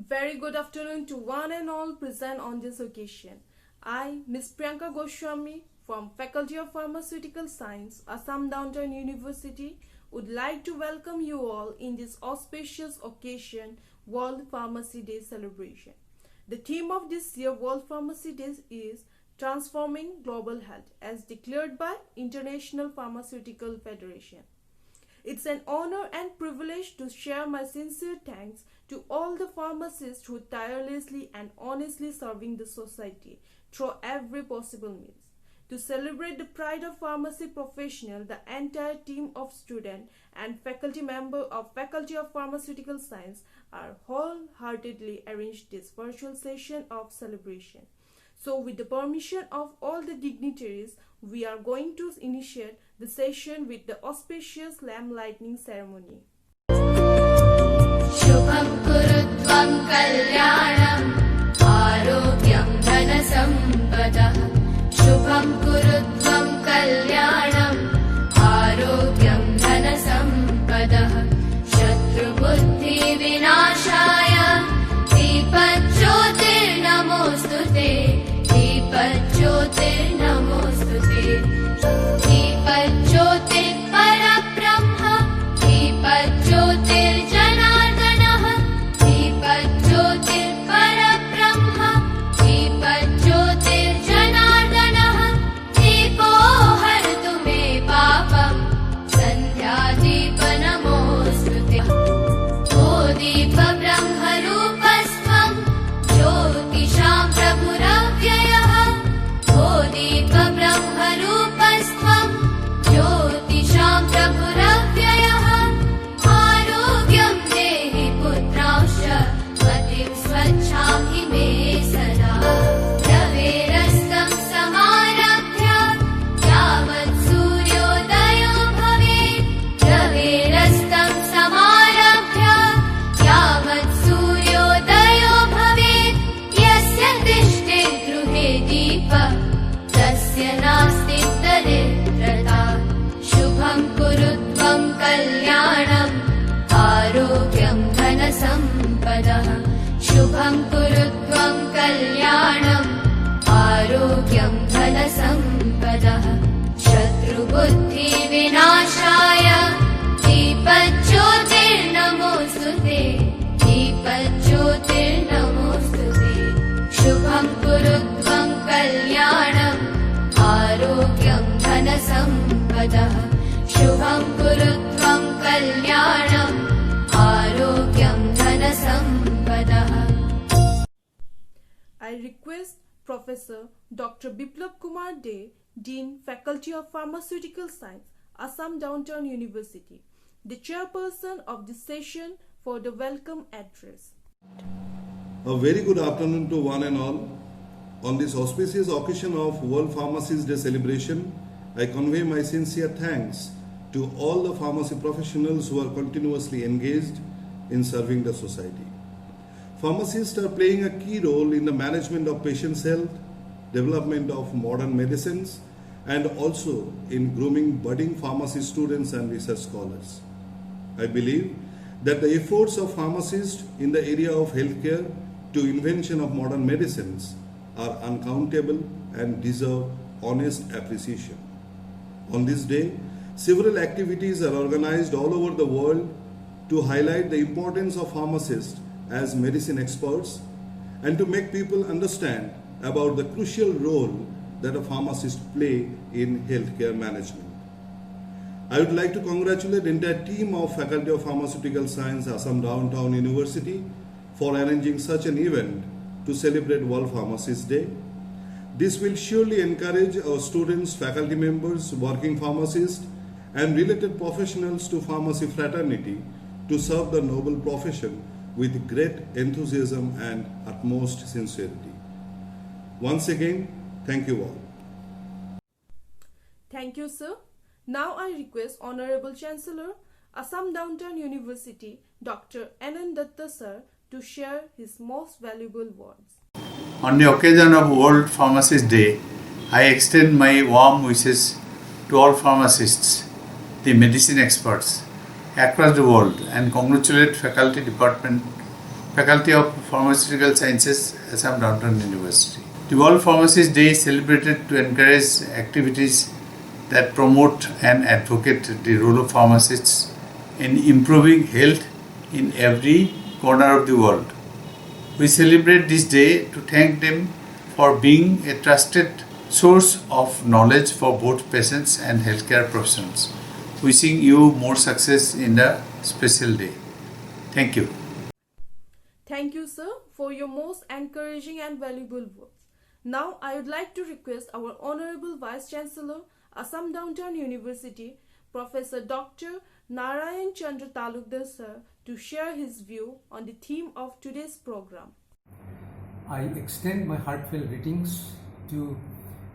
Very good afternoon to one and all present on this occasion. I, Ms. Priyanka Goswami from Faculty of Pharmaceutical Science, Assam Downtown University, would like to welcome you all in this auspicious occasion, World Pharmacy Day celebration. The theme of this year World Pharmacy Day is Transforming Global Health as declared by International Pharmaceutical Federation. It's an honor and privilege to share my sincere thanks to all the pharmacists who tirelessly and honestly serving the society through every possible means. To celebrate the pride of pharmacy professional, the entire team of student and faculty member of Faculty of Pharmaceutical Science are wholeheartedly arranged this virtual session of celebration. So with the permission of all the dignitaries, we are going to initiate the session with the auspicious lamp lighting ceremony. शुभं कुरुत्वं कल्याणं आरोग्यं धनसम्पदः शुभं कुरुत्वं कल्याणं आरोग्यं धनसम्पदः शत्रुबुद्धिविनाशाय दीपज्योतिर्नमोऽस्तुते दीपज्योतिर्नमोऽस्तुते दीपज्योतिर्परब्रह्म दीपज्योतिर्जनार्दनः दीपज्योतिर्परब्रह्म दीपज्योतिर्जनार्दनः दीपो हरतु मे पापं सन्ध्यादीपनमोऽस्तुते ओ दीपब्रह्मरूपस्त्वं ज्योतिषां प्रभुरव्ययः ओ दीपब्रह्मरूपस्त्वं ज्योतिषां प्रभुरव्ययः आरोग्यं देहि पुत्रांश्च मतिं स्वच्छां हि मे सदा रवेरस्तं समारभ्य यावत् सूर्योदयो भवेत् रवेरस्तं समारभ्य यावत् सूर्योदयो भवेत् यस्य तिष्ठे गृहे दीपः तस्य नास्ति दरिद्रता शुभं कुरुत्वं कल्याणम् आरोग्यं धनसम्पदः शुभं कुरुत्वं कल्याणम् आरोग्यं धनसम्पदः शत्रुबुद्धिविनाशाय दीपज्योतिर्नमोऽस्तुते दीपज्योतिर्नमोऽस्तुते शुभं कुरुत्वं कल्याणम् आरोग्यं धनसम्पदः शुभं कुरुत्वं कल्याणम् आरोग्यं धनसम्पदः I request Professor Dr. Biplab Kumar De, Dean, Faculty of Pharmaceutical Science, Assam Downtown University, the chairperson of this session for the welcome address. A very good afternoon to one and all. On this auspicious occasion of World Pharmacists Day celebration, I convey my sincere thanks to all the pharmacy professionals who are continuously engaged in serving the society. Pharmacists are playing a key role in the management of patients' health, development of modern medicines, and also in grooming budding pharmacy students and research scholars. I believe that the efforts of pharmacists in the area of healthcare to invention of modern medicines are uncountable and deserve honest appreciation. On this day, several activities are organized all over the world to highlight the importance of pharmacists as medicine experts and to make people understand about the crucial role that a pharmacist play in healthcare management. I would like to congratulate the entire team of Faculty of Pharmaceutical Science, Assam Downtown University for arranging such an event to celebrate World Pharmacist Day. This will surely encourage our students, faculty members, working pharmacists and related professionals to pharmacy fraternity to serve the noble profession with great enthusiasm and utmost sincerity. Once again, thank you all. Thank you, sir. Now I request Honorable Chancellor, Assam Downtown University, Dr. Anand Datta Sir, to share his most valuable words. On the occasion of World Pharmacist Day, I extend my warm wishes to all pharmacists, the medicine experts across the world, and congratulate Faculty of Pharmaceutical Sciences, Assam Downtown University. The World Pharmacist Day is celebrated to encourage activities that promote and advocate the role of pharmacists in improving health in every corner of the world. We celebrate this day to thank them for being a trusted source of knowledge for both patients and healthcare professionals. Wishing you more success in the special day. Thank you. Thank you, sir, for your most encouraging and valuable words. Now I would like to request our Honorable Vice Chancellor, Assam Downtown University, Professor Dr. Narayan Chandra Talukdar sir, to share his view on the theme of today's program. I extend my heartfelt greetings to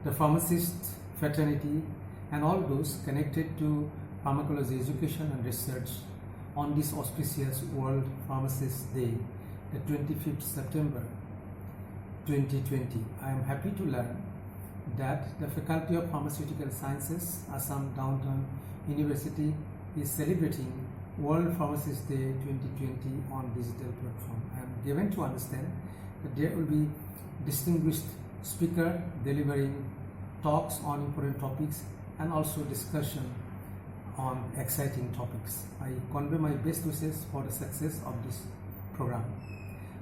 the pharmacist fraternity and all those connected to pharmacology education and research on this auspicious World Pharmacist Day, the 25th September 2020. I am happy to learn that the Faculty of Pharmaceutical Sciences, Assam Downtown University, is celebrating World Pharmacist Day 2020 on digital platform. I am given to understand that there will be distinguished speaker delivering talks on important topics and also discussion on exciting topics. I convey my best wishes for the success of this program.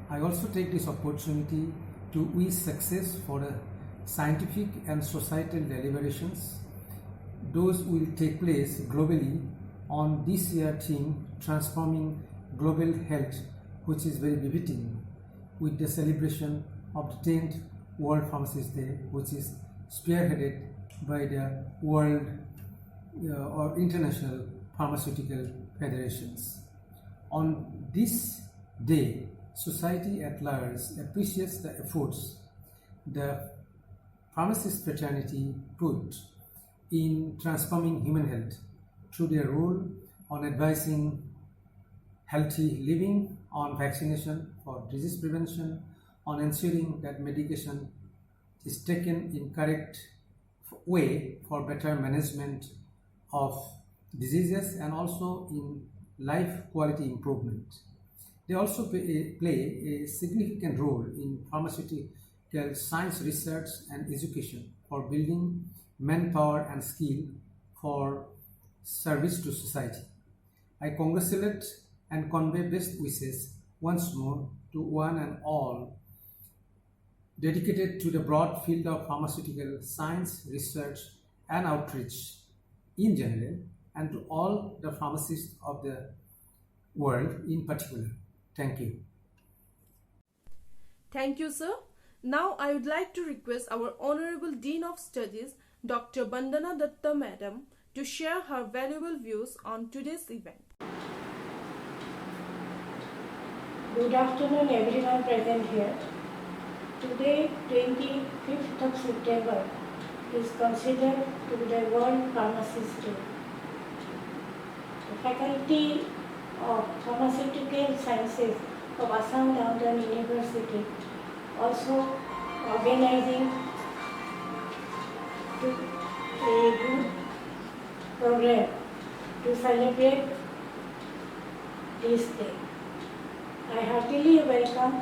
I also take this opportunity to wish success for the scientific and societal deliberations. Those will take place globally on this year's theme, Transforming Global Health, which is very befitting with the celebration of the 10th World Pharmacist Day, which is spearheaded by the World or International Pharmaceutical Federations. On this day, society at large appreciates the efforts the pharmacist fraternity put in transforming human health through their role on advising healthy living, on vaccination for disease prevention, on ensuring that medication is taken in correct way for better management of diseases and also in life quality improvement. They also play a significant role in pharmaceutical science research and education for building manpower and skill for service to society. I congratulate and convey best wishes once more to one and all dedicated to the broad field of pharmaceutical science, research and outreach in general, and to all the pharmacists of the world in particular. Thank you. Thank you, sir. Now I would like to request our Honorable Dean of Studies, Dr. Bandana Datta Madam, to share her valuable views on today's event. Good afternoon everyone present here. Today, 25th of September, is considered to be the World Pharmacist Day. The Faculty of Pharmaceutical Sciences of Assam Downtown University also organizing a good program to celebrate this day. I heartily welcome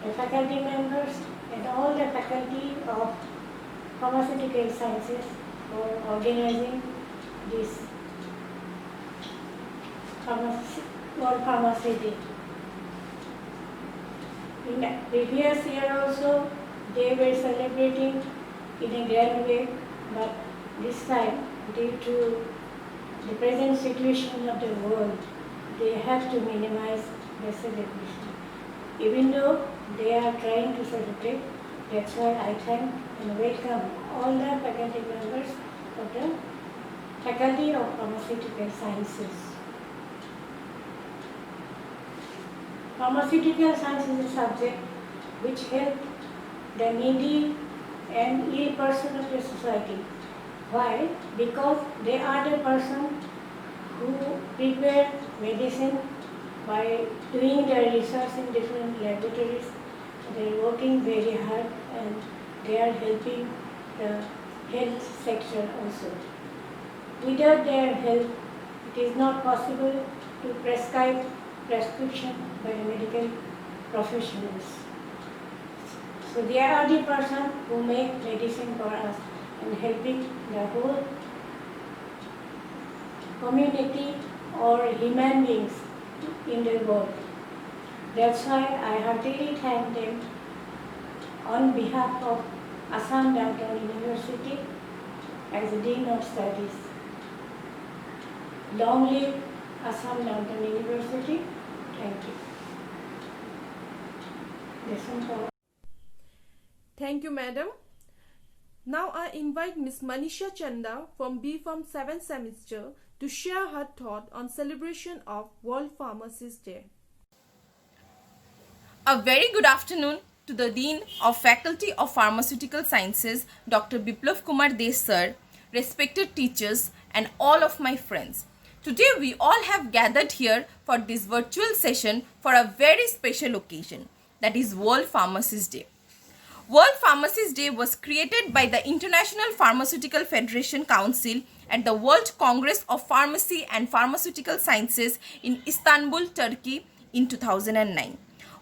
the faculty members and all the faculty of pharmaceutical sciences for organizing this World Pharmacy Day. In the previous year also, they were celebrating in a grand way, but this time, due to the present situation of the world, they have to minimize the celebration. Even though they are trying to celebrate, that's why I thank and welcome all the faculty members of the Faculty of Pharmaceutical Sciences. Pharmaceutical science is a subject which helps the needy and ill person of the society Why? Because they are the person who prepare medicine by doing their research in different laboratories. They are working very hard and they are helping the health sector also. Without their help, it is not possible to prescribe prescription by medical professionals. So they are the person who make medicine for us and helping the whole community or human beings in the world. That's why I heartily thank them on behalf of Assam Downtown University as the Dean of Studies. Long live Assam Downtown University. Thank you. Listen for Thank you, madam. Now I invite Ms. Manisha Chanda from B Farm 7th semester to share her thought on celebration of World Pharmacist Day. A very good afternoon to the Dean of Faculty of Pharmaceutical Sciences, Dr. Biplav Kumar De sir, respected teachers and all of my friends. Today we all have gathered here for this virtual session for a very special occasion, that is World Pharmacist Day. World Pharmacist Day was created by the International Pharmaceutical Federation Council at the World Congress of Pharmacy and Pharmaceutical Sciences in Istanbul, Turkey in 2009.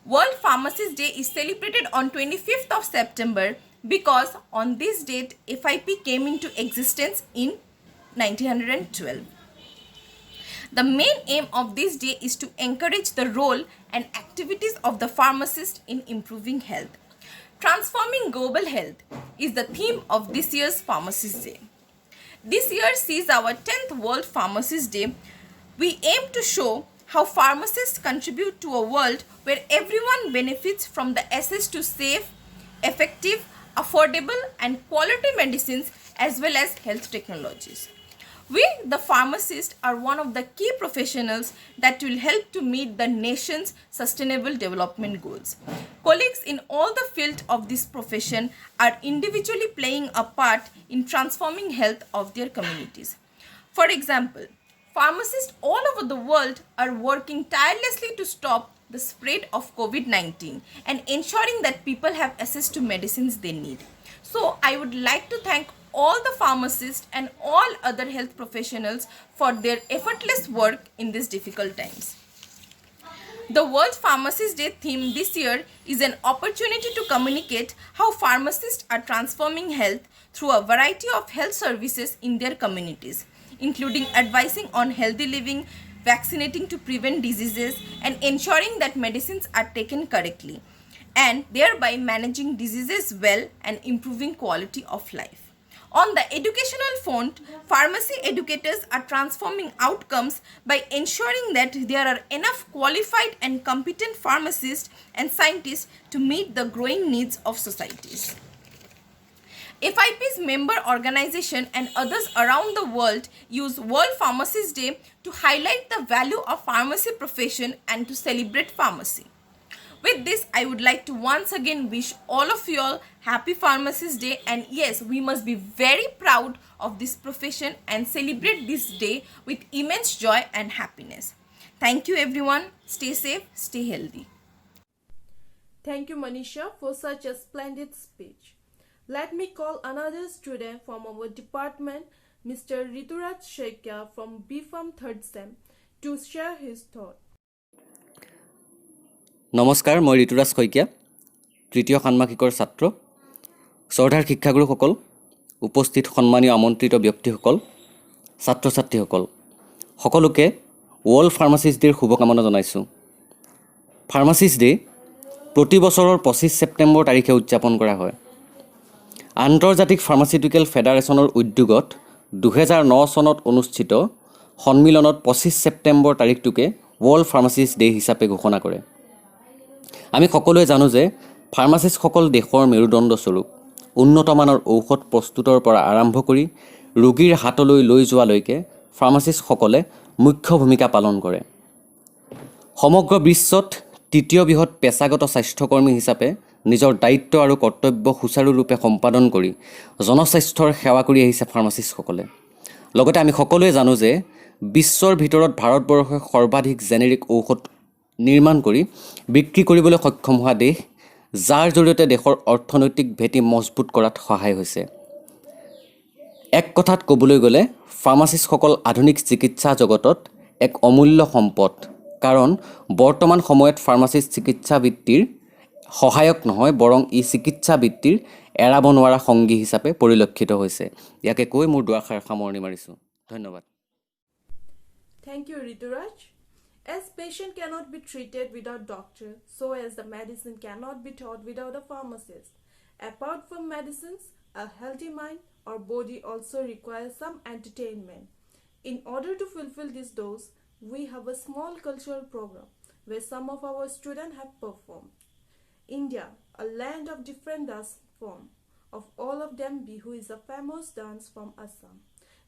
World Pharmacist Day is celebrated on 25th of September because on this date FIP came into existence in 1912. The main aim of this day is to encourage the role and activities of the pharmacist in improving health. Transforming global health is the theme of this year's Pharmacist Day. This year sees our 10th World Pharmacist Day. We aim to show how pharmacists contribute to a world where everyone benefits from the access to safe, effective, affordable and quality medicines as well as health technologies. We, the pharmacists, are one of the key professionals that will help to meet the nation's sustainable development goals. Colleagues in all the fields of this profession are individually playing a part in transforming health of their communities. For example, pharmacists all over the world are working tirelessly to stop the spread of COVID-19 and ensuring that people have access to medicines they need. So I would like to thank all the pharmacists and all other health professionals for their effortless work in these difficult times. The World Pharmacist Day theme this year is an opportunity to communicate how pharmacists are transforming health through a variety of health services in their communities, including advising on healthy living, vaccinating to prevent diseases, and ensuring that medicines are taken correctly, and thereby managing diseases well and improving quality of life. On the educational front, pharmacy educators are transforming outcomes by ensuring that there are enough qualified and competent pharmacists and scientists to meet the growing needs of societies. FIP's member organization and others around the world use World Pharmacist Day to highlight the value of pharmacy profession and to celebrate pharmacy. With this, I would like to once again wish all of you all Happy Pharmacist Day, and yes, we must be very proud of this profession and celebrate this day with immense joy and happiness. Thank you everyone. Stay safe, stay healthy. Thank you, Manisha, for such a splendid speech. Let me call another student from our department, Mr. Rituraj Sheikya from B Farm 3rd Sem, to share his thought. নমস্কাৰ, মই ঋতুৰাজ শইকীয়া, তৃতীয় ষান্মাসিকৰ ছাত্ৰ। শ্ৰদ্ধাৰ শিক্ষাগুৰুসকল, উপস্থিত সন্মানীয় আমন্ত্ৰিত ব্যক্তিসকল, ছাত্ৰ ছাত্ৰীসকল, সকলোকে ৱৰ্ল্ড ফাৰ্মাচিষ্ট ডেৰ শুভকামনা জনাইছোঁ। ফাৰ্মাচিষ্ট ডে প্ৰতি বছৰৰ 25 ছেপ্টেম্বৰ তাৰিখে উদযাপন কৰা হয়। আন্তৰ্জাতিক ফাৰ্মাচিউটিকেল ফেডাৰেশ্যনৰ উদ্যোগত 2009 চনত অনুষ্ঠিত সন্মিলনত 25 ছেপ্টেম্বৰ তাৰিখটোকে ৱৰ্ল্ড ফাৰ্মাচিষ্ট ডে হিচাপে ঘোষণা কৰে। আমি সকলোৱে জানো যে ফাৰ্মাচিষ্টসকল দেশৰ মেৰুদণ্ড স্বৰূপ। উন্নতমানৰ ঔষধ প্ৰস্তুতৰ পৰা আৰম্ভ কৰি ৰোগীৰ হাতলৈ লৈ যোৱালৈকে ফাৰ্মাচিষ্টসকলে মুখ্য ভূমিকা পালন কৰে। সমগ্ৰ বিশ্বত তৃতীয় বৃহৎ পেছাগত স্বাস্থ্যকৰ্মী হিচাপে নিজৰ দায়িত্ব আৰু কৰ্তব্য সুচাৰুৰূপে সম্পাদন কৰি জনস্বাস্থ্যৰ সেৱা কৰি আহিছে ফাৰ্মাচিষ্টসকলে। লগতে আমি সকলোৱে জানো যে বিশ্বৰ ভিতৰত ভাৰতবৰ্ষই সৰ্বাধিক জেনেৰিক ঔষধ নিৰ্মাণ কৰি বিক্ৰী কৰিবলৈ সক্ষম হোৱা দেশ, যাৰ জৰিয়তে দেশৰ অৰ্থনৈতিক ভেটি মজবুত কৰাত সহায় হৈছে। এক কথাত ক'বলৈ গ'লে ফাৰ্মাচিষ্টসকল আধুনিক চিকিৎসা জগতত এক অমূল্য সম্পদ, কাৰণ বৰ্তমান সময়ত ফাৰ্মাচিষ্ট চিকিৎসা বৃত্তিৰ সহায়ক নহয়, বৰং ই চিকিৎসা বৃত্তিৰ এৰাব নোৱাৰা সংগী হিচাপে পৰিলক্ষিত হৈছে। ইয়াকে কৈ মোৰ দুআষাৰ সামৰণি মাৰিছোঁ। ধন্যবাদ। Thank you, Rituraj. As patient cannot be treated without doctor, so as the medicine cannot be taught without a pharmacist. Apart from medicines, a healthy mind or body also requires some entertainment. In order to fulfill this dose, we have a small cultural program where some of our students have performed. India, a land of different dance forms. Of all of them, Bihu is a famous dance from Assam.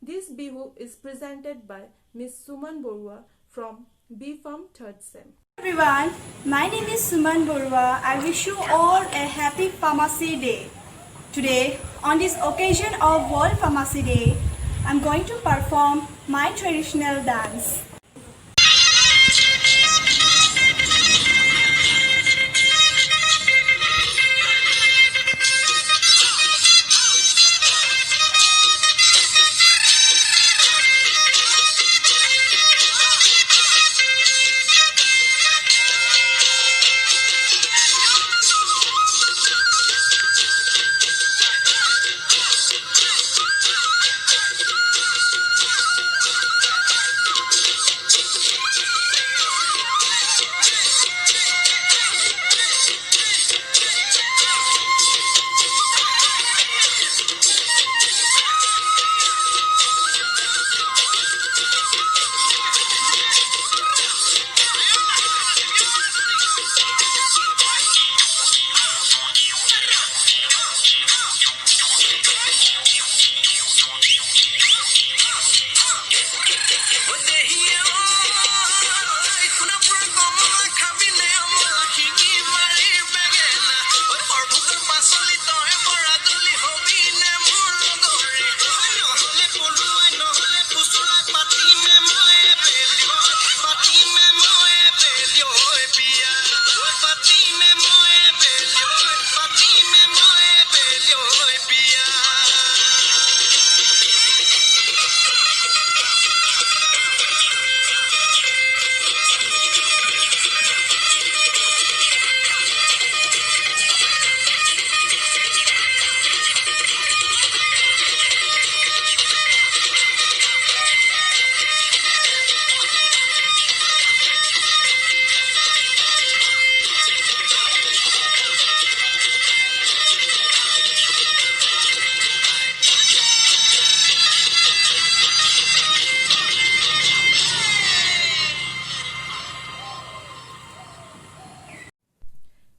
This Bihu is presented by Ms. Suman Borua from B Farm 3rd Sem. Everyone, my name is Suman Borua. I wish you all a happy Pharmacy Day. Today, on this occasion of World Pharmacy Day, I'm going to perform my traditional dance.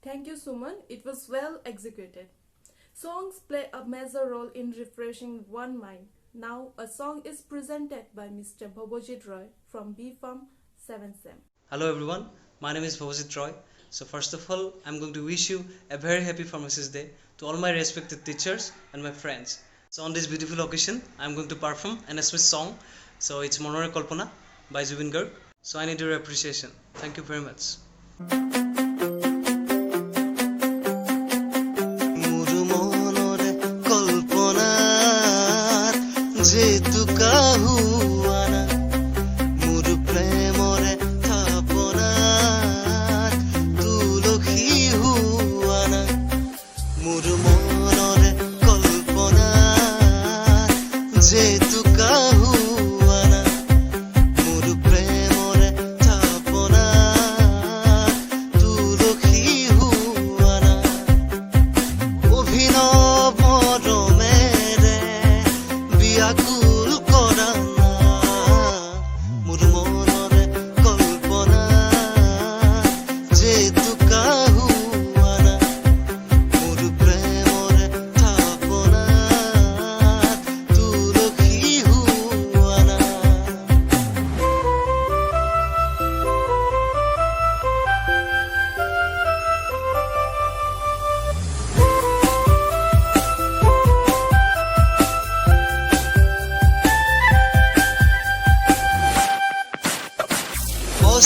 Thank you, Suman. It was well executed. Songs play a major role in refreshing one's mind. Now, a song is presented by Mr. Bhabojit Roy from B Farm 7th Sem. Hello everyone, my name is Bhabojit Roy. So first of all, I'm going to wish you a very happy Pharmacist Day to all my respected teachers and my friends. So on this beautiful occasion, I'm going to perform an Assamese song. So it's Monore Kalpana by Zubin Garg. So I need your appreciation. Thank you very much.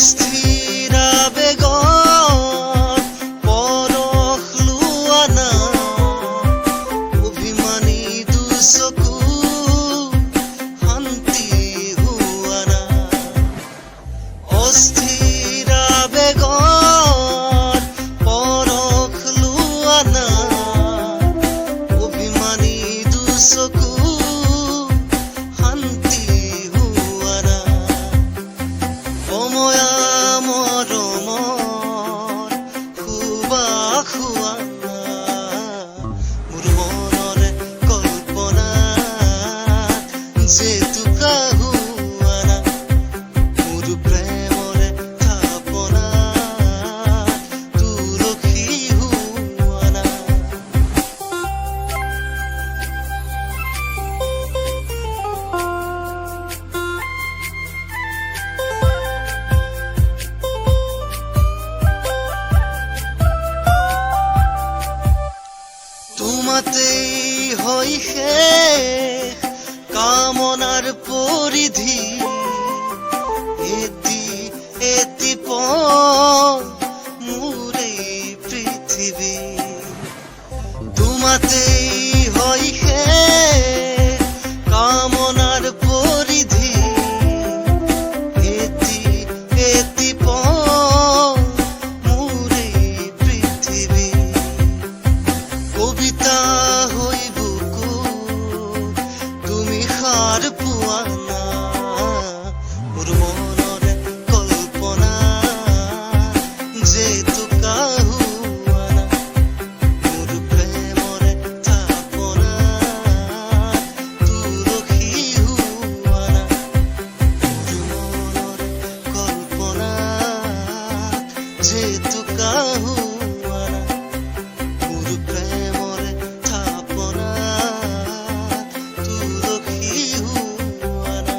অস্থিৰ আবেগত পৰশ লোৱা না অভিমানী দুচকু শান্তি হোৱা না অস্থিৰ আবেগত পৰশ লোৱা না অভিমানী দুচকু শান্তি হোৱা না সময়া মৰমৰ খুবা খোৱা না মোৰ মনৰে কল্পনা যে টোকা হোৱা না মোৰ প্ৰেমৰে থাপনা তুলসী হোৱা না তোমাতেই হয় শেষ কামনাৰ পৰিধি এটি এটি পল মোৰ এই পৃথিৱী তোমাতেই হয় শেষ কামনাৰ পৰিধি এটি এটি পল মোৰ এই পৃথিৱী কবিতা হৈ বুকু তুমি সাৰ পোৱা না মোৰ মনৰে কল্পনা যে টোকা হোৱা না মোৰ প্ৰেমৰে থাপনা তুলসী হোৱা না মোৰ মনৰে কল্পনা যে টোকা হোৱা না মোৰ প্ৰেমৰে থাপনা তুলসী হোৱা না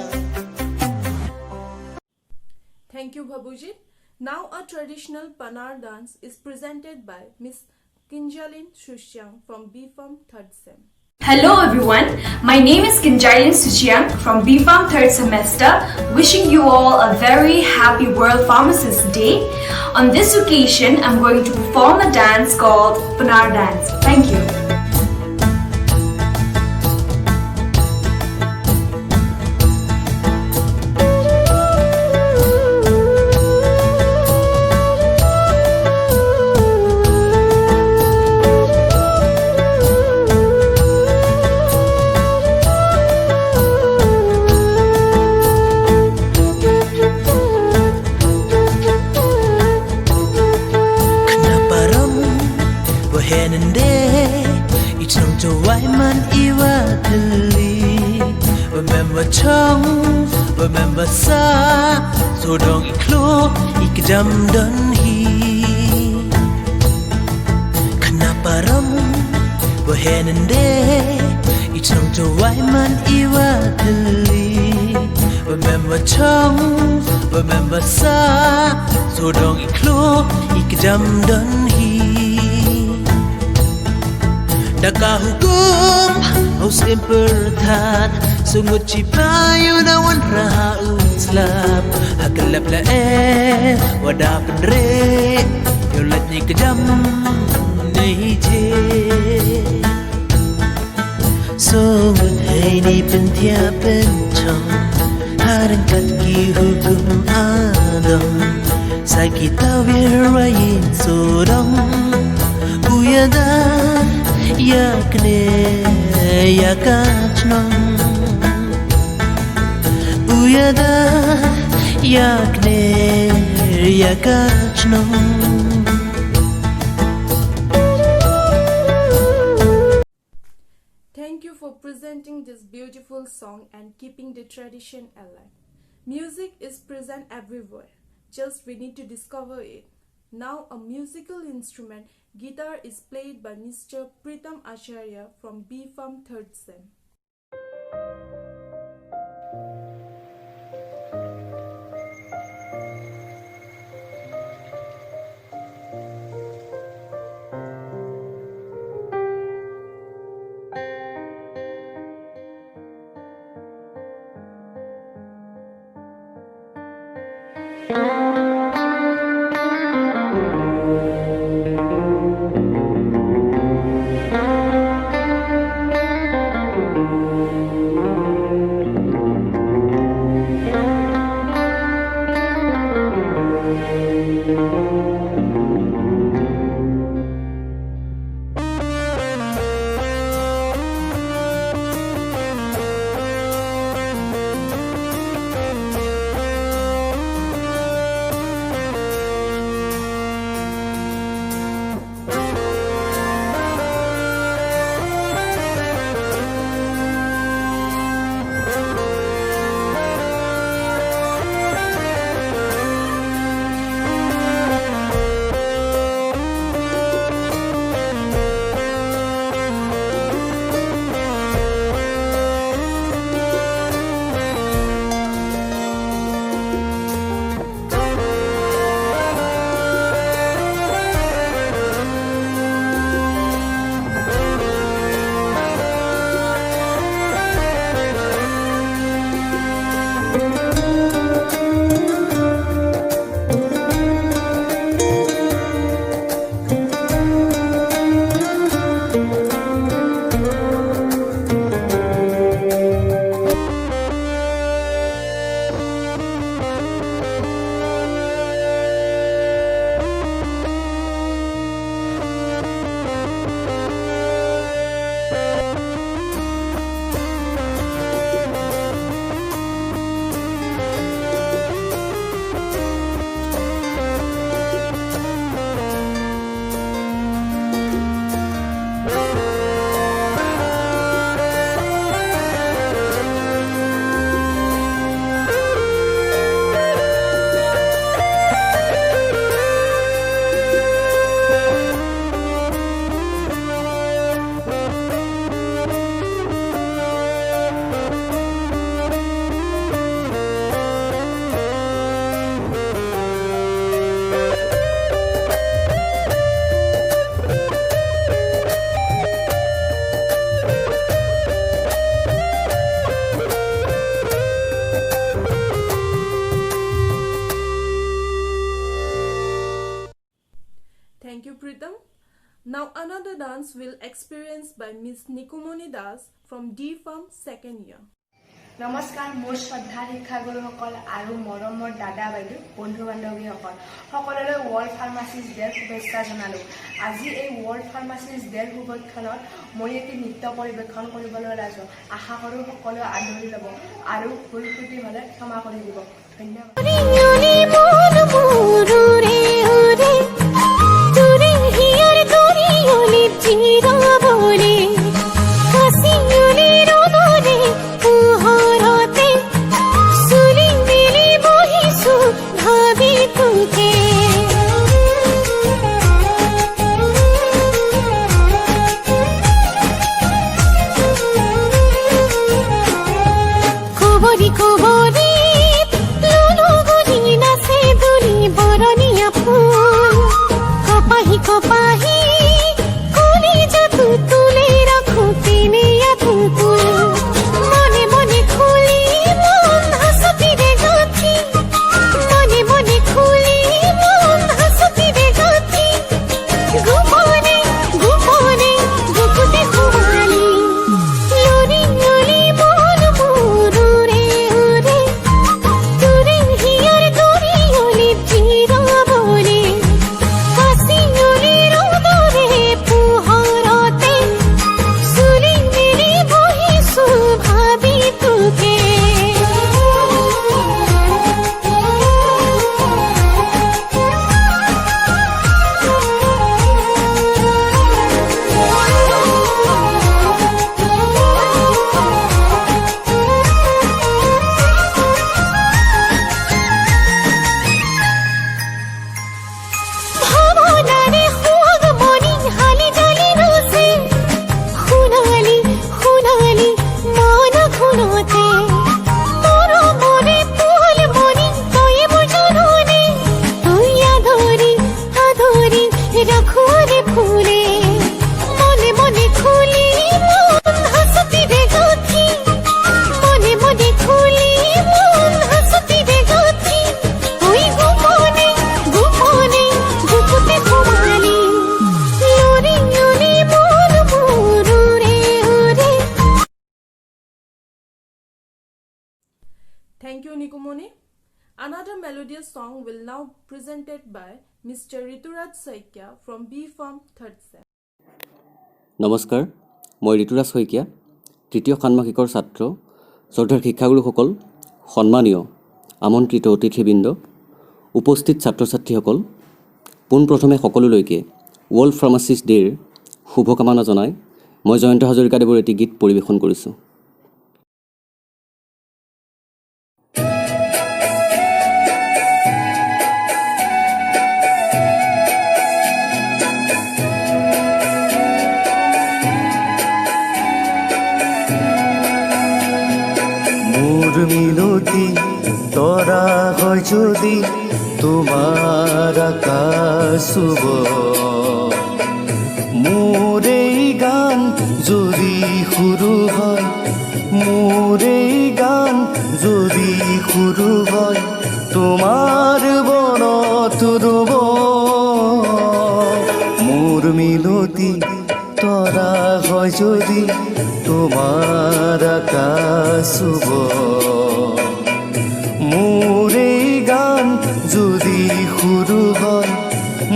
Thank you, Bhabujit. Now a traditional Panar dance is presented by Miss Kinjalin Shushyang from B Farm 3rd Sem. Hello everyone, my name is Kinjailin Suchiang from BPharm 3rd semester, wishing you all a very happy World Pharmacist Day. On this occasion, I'm going to perform a dance called Panar Dance. Thank you. Kenaparam wahenende itong jawaiman iwa kali remember chong remember sa so dong iklo ikjam dan hi Kenaparam wahenende itong jawaiman iwa kali remember chong remember sa so dong iklo ikjam dan hi Daka hukum aus impertan sungut cipayu nawan raha utslap hakelap la wada penre yolat ni kejam nei je sungut hai ni pentia pencong harang kat ki hukum adam sai kita wirayin sodong uyada yakne yakachnon uyada yakne yakachnon Thank you for presenting this beautiful song and keeping the tradition alive. Music is present everywhere, just we need to discover it. Now a musical instrument, guitar, is played by Mr. Pritam Acharya from B Farm 3rd Sem. Thank you. Now another dance will experienced by Miss Nikumoni Das from D Farm 2nd year. নমস্কাৰ মোৰ শ্ৰদ্ধাৰ শিক্ষাগুৰুসকল আৰু মৰমৰ দাদা বাইদেউ বন্ধু বান্ধৱীসকল সকলোৰে world pharmacist ডেৰ শুভেচ্ছা জনালোঁ। আজি এই ৱৰ্ল্ড ফাৰ্মাচিষ্ট ডেৰ শুভক্ষণত মই এটি নৃত্য পৰিৱেশন কৰিবলৈ ওলাইছোঁ। আশা কৰোঁ সকলোৱে আদৰি ল'ব আৰু ভুল ত্ৰুটি হ'লে ক্ষমা কৰি দিব। ধন্যবাদ। Thank you, Nikumoni. Another melodious song will now presented by Mr. Rituraj Saikya from B Farm 3rd sem. নমস্কাৰ, মই ঋতুৰাজ শইকীয়া, তৃতীয় ষান্মাসিকৰ ছাত্ৰ, শ্ৰদ্ধাৰ শিক্ষাগুৰুসকল, সন্মানীয় আমন্ত্ৰিত অতিথিবৃন্দ, উপস্থিত ছাত্ৰ ছাত্ৰীসকল, পোনপ্ৰথমে সকলোলৈকে ৱৰ্ল্ড ফাৰ্মাচিষ্ট ডে'ৰ শুভকামনা জনাই মই জয়ন্ত হাজৰিকাদেৱৰ এটি গীত পৰিৱেশন কৰিছোঁ। মিনতি তৰা হয় যদি তোমাৰ আকাশ শুভ, মোৰ এই গান যদি সুৰু হয়, মোৰ এই গান যদি সুৰু হয়, তোমাৰ বনত ৰ'ব। মোৰ মিনতি তৰা হয় যদি তোমাৰ আকাশ শুভ, মোৰ এই গান যদি সুৰু হয়,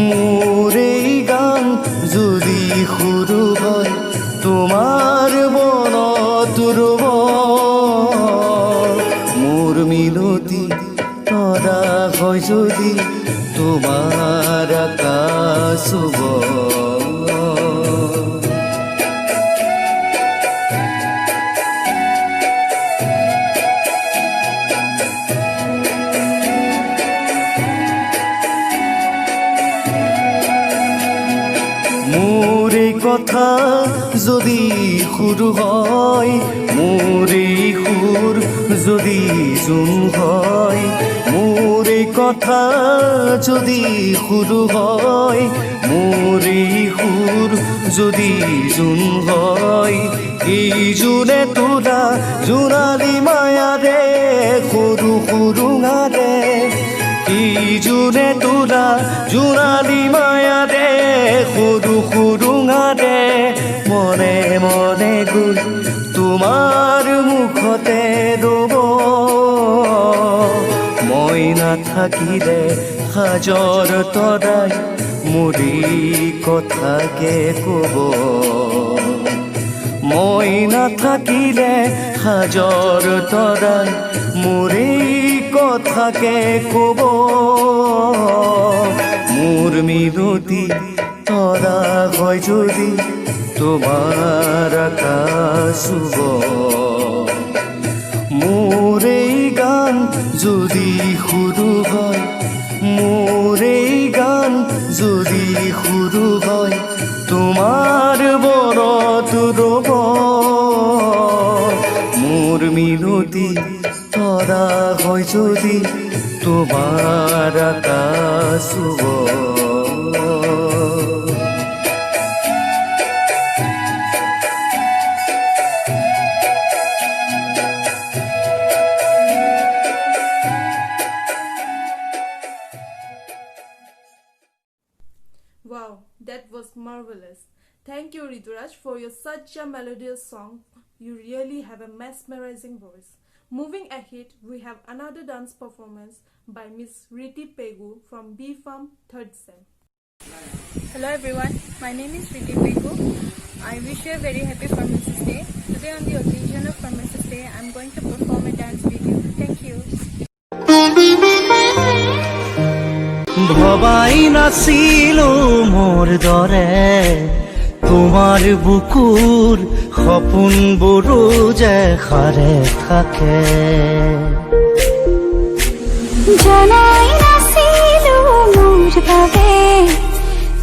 মোৰ এই গান যদি সুৰু হয়, তোমাৰ বনত ৰ'ব। মোৰ মিনতি তৰা হয় যদি তোমাৰ আকাশ শুভ। কথা যদি সুৰ হয়, মোৰ এই সুৰ যদি জোন হয়, মোৰ এই কথা যদি সুৰ হয়, মোৰ এই সুৰ যদি জোন হয়, এই জোনে তোৰা জোনালী মায়াৰে সৰু সুৰুঙাৰে, এই জোনে তোলা জোনালী মায়া দে সৰু সুৰুঙা দে মনে মনে গৈ তোমাৰ মুখতে ৰ'ব মই নাথাকিলে সাজৰ তৰাই মুৰি কথাকে ক'ব মই নাথাকিলে সাজৰ তৰাই মুৰি কথাকে ক'ব মোৰ মিনতি তৰা হয় যদি তোমাৰ আকাশ চুব মোৰ এই গান যদি সুৰু হয় মোৰ এই গান যদি সুৰু হয় তোমাৰ বৰত ৰ'ব মোৰ মিনতি তৰা হয় যদি তোমাৰ আকাশ চুব Wow, that was marvelous. Thank you, Rituraj, for your such a melodious song. You really have a mesmerizing voice. Moving ahead, we have another dance performance by Miss Riti Pegu from B Farm 3rd Sem. Hello everyone, my name is Riti Pegu. I wish you a very happy Pharmacist Day. Today on the occasion of Pharmacist Day, I am going to perform a dance video. Thank you. ভবাই নাছিলো মোৰ দৰে তোমাৰ বুকুৰ সপোনবোৰো যে সাৰে থাকে জনাই নাছিলো মোৰ বাবে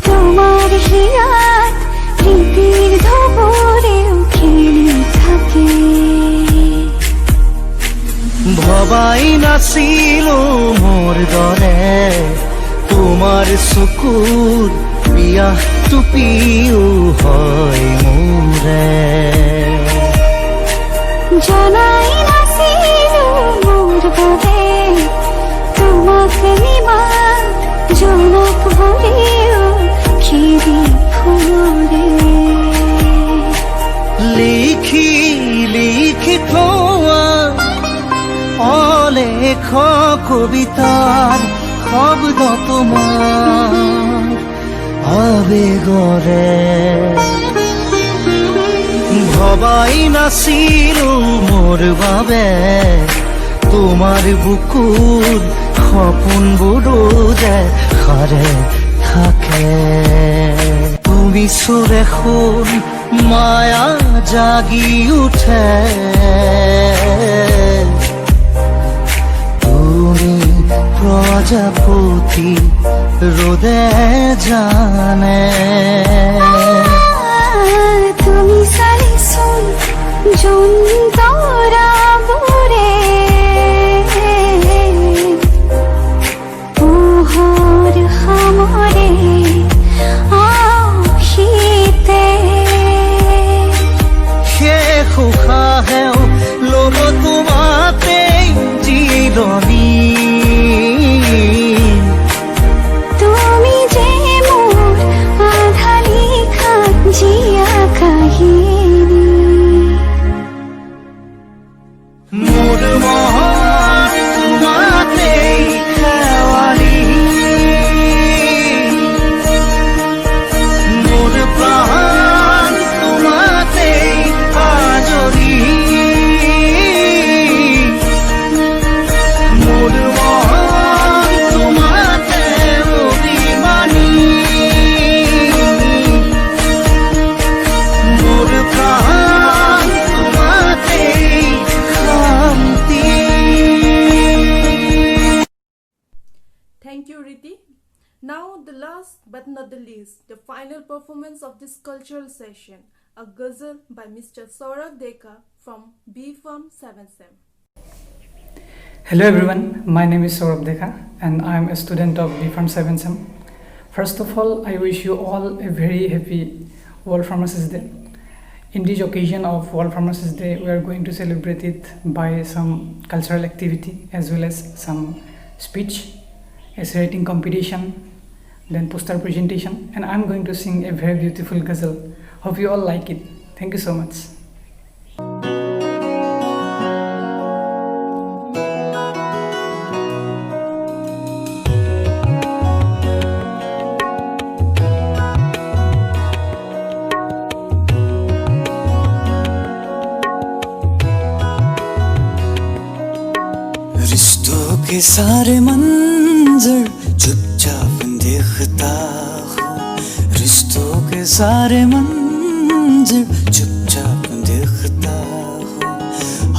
তোমাৰ হিয়াত প্ৰীতিৰ ধবৰেও খেলি থাকে ভবাই নাছিলো মোৰ দৰে তোমাৰ চকুৰ বিয়াহ টুপিও হয় মোৰে জনাই নাছিলো মোৰ বাবে তোমাক নিমাত জনক ভৰিও খেদি ফুৰে লিখি লিখি থোৱা অলেখ কবিতাৰ শব্দ তোমাৰ আবেগৰে ভবাই নাছিলো মোৰ বাবে তোমাৰ বুকুৰ সপোনবোৰো যে সাৰে থাকে তুমি চুৰে শুন মায়া জাগি উঠে তুমি প্রজাপতি রোদে জানে তুমি চালিছোন যোন তৰাবোৰে পোহৰ সামৰে শীতে শেষ উশাহেও ল'ব তোমাতেই জিৰণি তুমি যে মোৰ আধা লিখা জীয়া কাহিনী মোৰ মন তোমাতেই খেৱালি মোৰ প্ৰাণ তোমাতেই আজৰি মোৰ মন তোমাতে অভিমানী মোৰ প্ৰাণ তোমাতেই শান্তি Thank you, Riti. Now, the last but not the least, the final performance of this cultural session, a ghazal by Mr. Saurabh Dekha from B Farm 7th Sem. Hello everyone, my name is Saurabh Dekha and I am a student of B Farm 7th Sem. First of all, I wish you all a very happy World Pharmacist Day. In this occasion of World Pharmacist Day, we are going to celebrate it by some cultural activity as well as some speech essay writing competition, then poster presentation, and I'm going to sing a very beautiful ghazal. Hope you all like it. Thank you so much. रिश्तों के सारे मंजर चुपचाप देखता हूँ, रिश्तों के सारे मंजर चुपचाप देखता हूँ।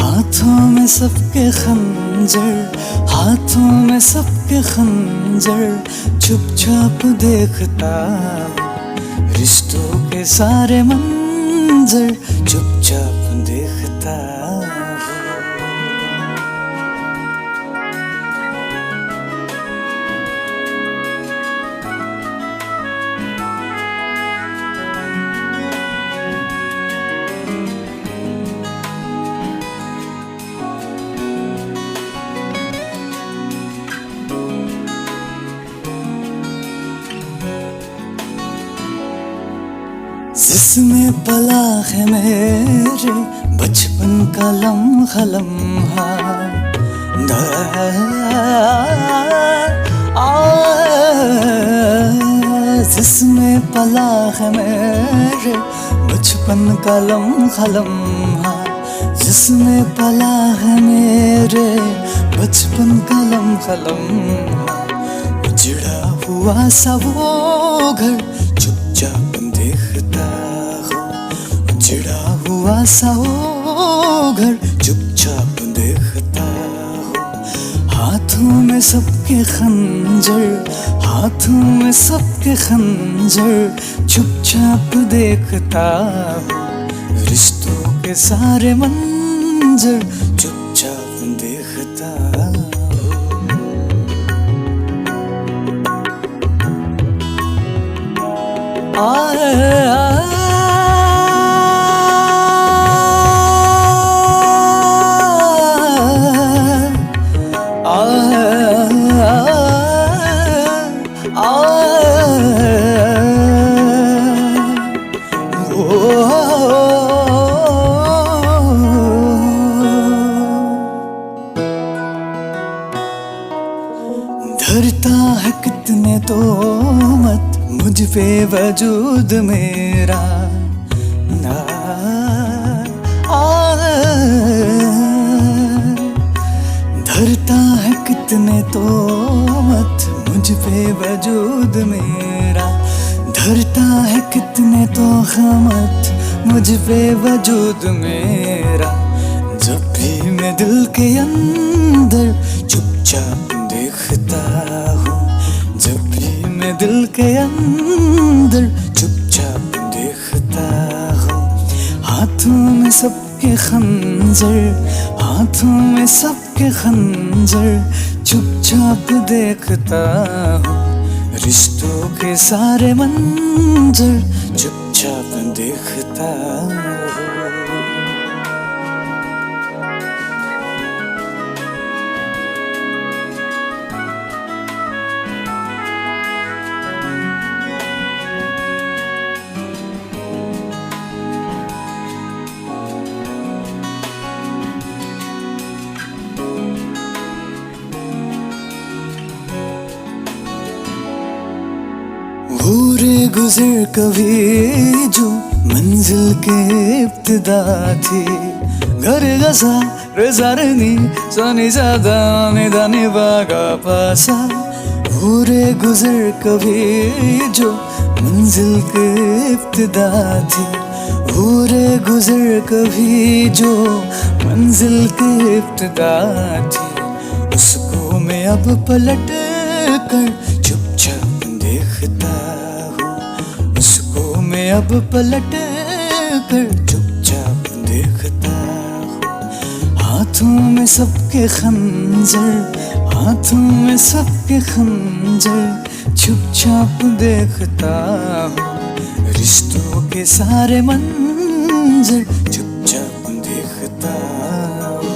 हाथों में सबके खंजर, हाथों में सबके खंजर चुपचाप देखता हूँ, रिश्तों के सारे मंजर चुपचाप देखता हूँ। जिसमें पला है मेरे बचपन का लम्हा लम्हा, जिसमें पला है मेरे बचपन का लम्हा लम्हा, जिसमें पला है मेरे बचपन का लम्हा लम्हा। उजड़ा हुआ सा वो घर चुपचाप देखता हूँ, उजड़ा हुआ सा वो घर चुपचाप देखता हूँ। हाथों में सबके खंजर, हाथों में सबके खंजर चुपचाप देखता हूँ, रिश्तों के सारे मंजर चुपचाप देखता हूँ। धरता है कितने तो मत मुझ पे वजूद मेरा, धरता है कितने तो मत मुझ पे वजूद मेरा, धरता है कितने तो मत मुझ पे वजूद मेरा। जब भी मैं दिल के अंदर चुपचाप देखता हूँ, जब भी मैं दिल के अंदर चुपचाप देखता हूँ। हाथों में सबके खंजर, हाथों में सबके खंजर चुपचाप देखता हूँ, रिश्तों के सारे मंजर चुपचाप देखता हूँ। घूरे गुजर कभी जो मंजिल के इब्तिदा थी, घर गजा रेजारनी सोनी ज्यादा निदानी बागा पासा। घूरे गुजर कभी जो मंजिल के इब्तिदा थी, घूरे गुजर कभी जो मंजिल के इब्तिदा थी, उसको मैं अब पलट कर चुपचाप देखता हूँ, उसको मैं अब पलट कर चुपचाप देखता हूँ। हाथों में सबके खंजर, हाथों में सबके खंजर चुपचाप देखता हूँ, रिश्तों के सारे मंजर चुपचाप देखता हूँ।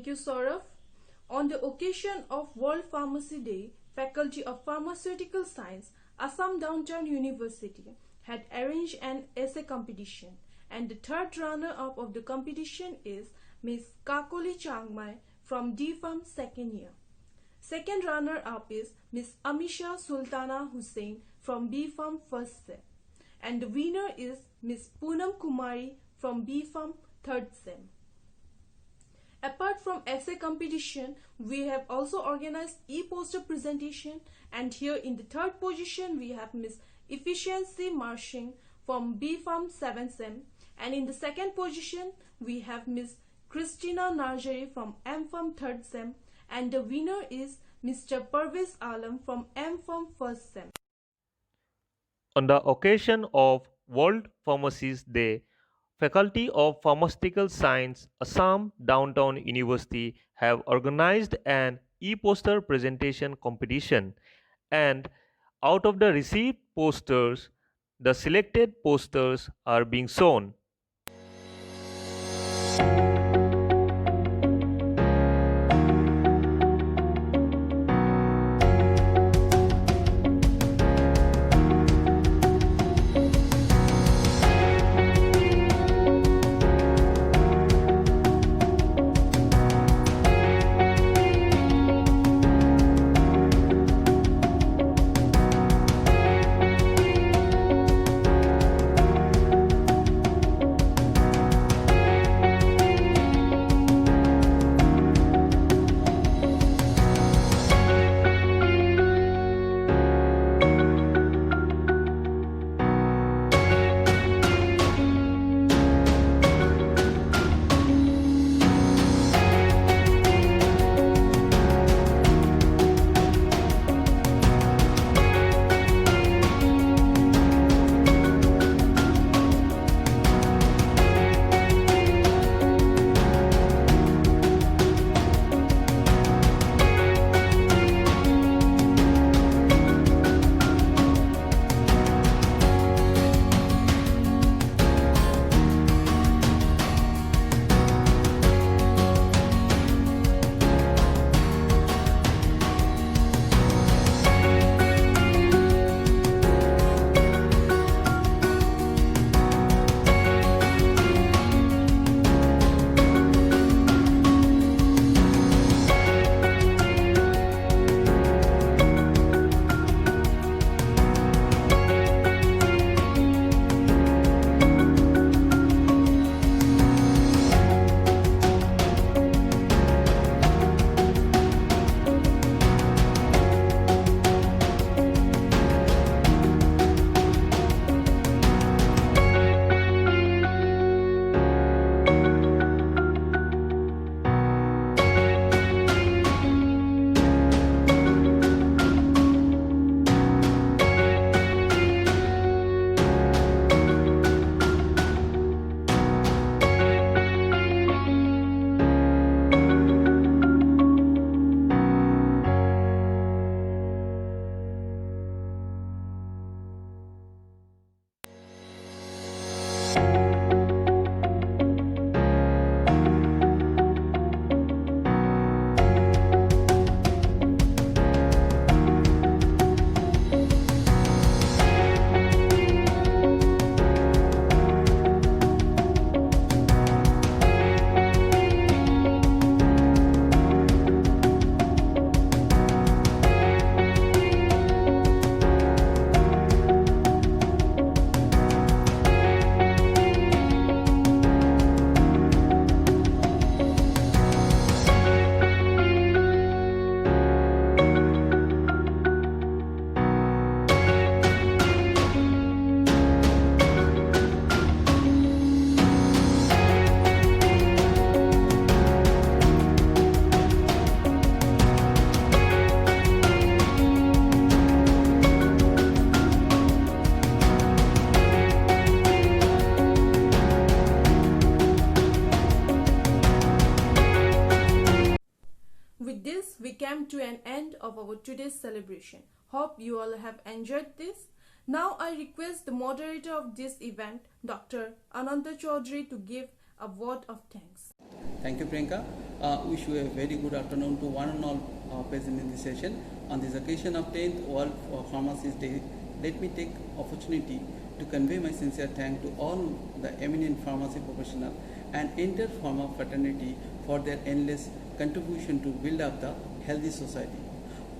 Thank you, Saurav. On the occasion of World Pharmacy Day, Faculty of Pharmaceutical Science, Assam Downtown University had arranged an essay competition, and the third runner-up of the competition is Ms. Kakoli Changmai from D-Farm second year. Second runner-up is Ms. Amisha Sultana Hussain from B-Farm first sem, and the winner is Ms. Poonam Kumari from B-Farm third sem. Apart from essay competition, we have also organized e-poster presentation, and here in the third position we have Ms. Efficiency Marshing from B-Farm 7th sem, and in the second position we have Ms. Christina Narjari from M-Farm 3rd sem, and the winner is Mr. Parvez Alam from M-Farm 1st sem. On the occasion of World Pharmacist Day, Faculty of Pharmaceutical Science, Assam Downtown University have organized an e-poster presentation competition, and out of the received posters, the selected posters are being shown. came to an end of our today's celebration. Hope you all have enjoyed this. Now I request the moderator of this event, Dr. Ananta Chaudhary, to give a word of thanks. Thank you, Priyanka. Wish you a very good afternoon to one and all present in this session. On this occasion of 10th World Pharmacist Day, let me take opportunity to convey my sincere thanks to all the eminent pharmacy professionals and entire pharma fraternity for their endless contribution to build up the healthy society.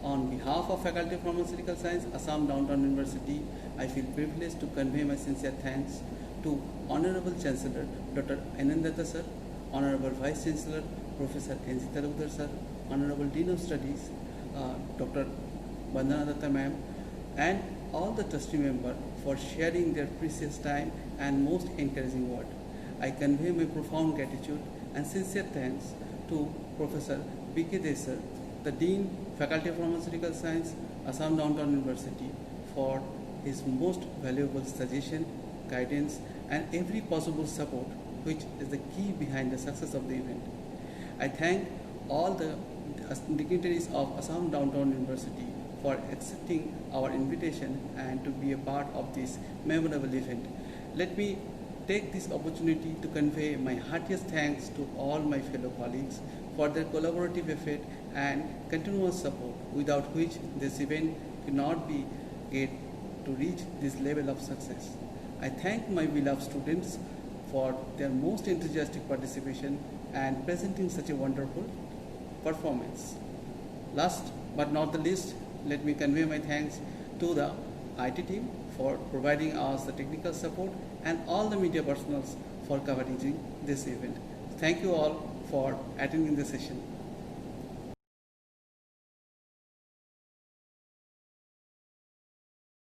On behalf of Faculty of Pharmaceutical Science, Assam Downtown University, I feel privileged to convey my sincere thanks to Honorable Chancellor Dr. Anandata Sir, Honorable Vice Chancellor Professor N.C. Talukdar Sir, Honorable Dean of Studies Dr. Vandana Datta Ma'am, and all the trustee members for sharing their precious time and most encouraging word. I convey my profound gratitude and sincere thanks to Professor B.K. Desar, the Dean, Faculty of Pharmaceutical Science, Assam Downtown University, for his most valuable suggestion, guidance, and every possible support, which is the key behind the success of the event. I thank all the dignitaries of Assam Downtown University for accepting our invitation and to be a part of this memorable event. Let me take this opportunity to convey my heartiest thanks to all my fellow colleagues for their collaborative effort and continuous support, without which this event could not be get to reach this level of success. I thank my beloved students for their most enthusiastic participation and presenting such a wonderful performance. Last but not the least, let me convey my thanks to the IT team for providing us the technical support and all the media personnel for covering this event. Thank you all for attending the session.